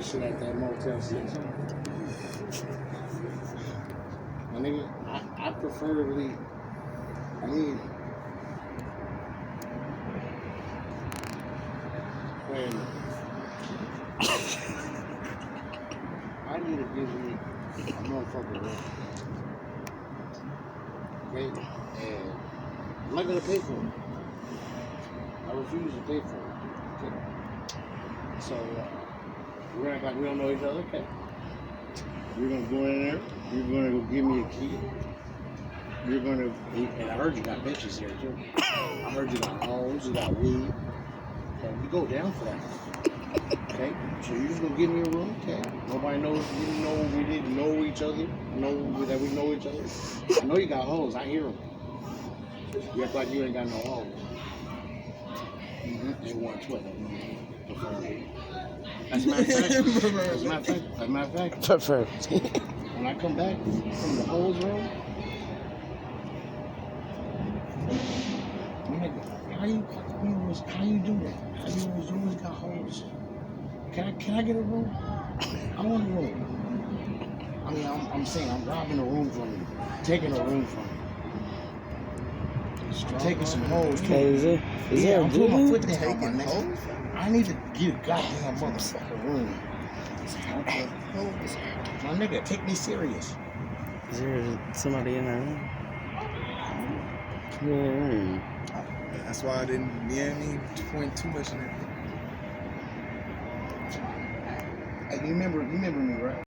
this shit at that Motel 6. My nigga, I preferably, I mean, when I need to give me a motherfucker room. Okay? And I'm not gonna pay for it. I refuse to pay for it. Okay? So, we don't know each other, okay? You're gonna go in there, you're gonna go give me a key. You're gonna, and I heard you got bitches here too. I heard you got hoes, you got weed. Okay, you go down for that. Okay, so you're just gonna give me a room, okay? Nobody knows, we didn't know each other, that we know each other. I know you got hoes, I hear them. You act like you ain't got no hoes. They want what? That's my fact. That's my fact. Prefer. When I come back from the hoes room, how you do that? How you always got hoes? Can I get a room? I want a room. I mean, I'm saying I'm robbing a room from you, taking a room from you. I'm taking some hoes. Hey, is there a I'm putting my dude? foot down, my nigga. I need to get a goddamn motherfucking room. My nigga, take me serious. Is there somebody in that room? That's why I didn't, point too much in it. Hey, you remember me, right?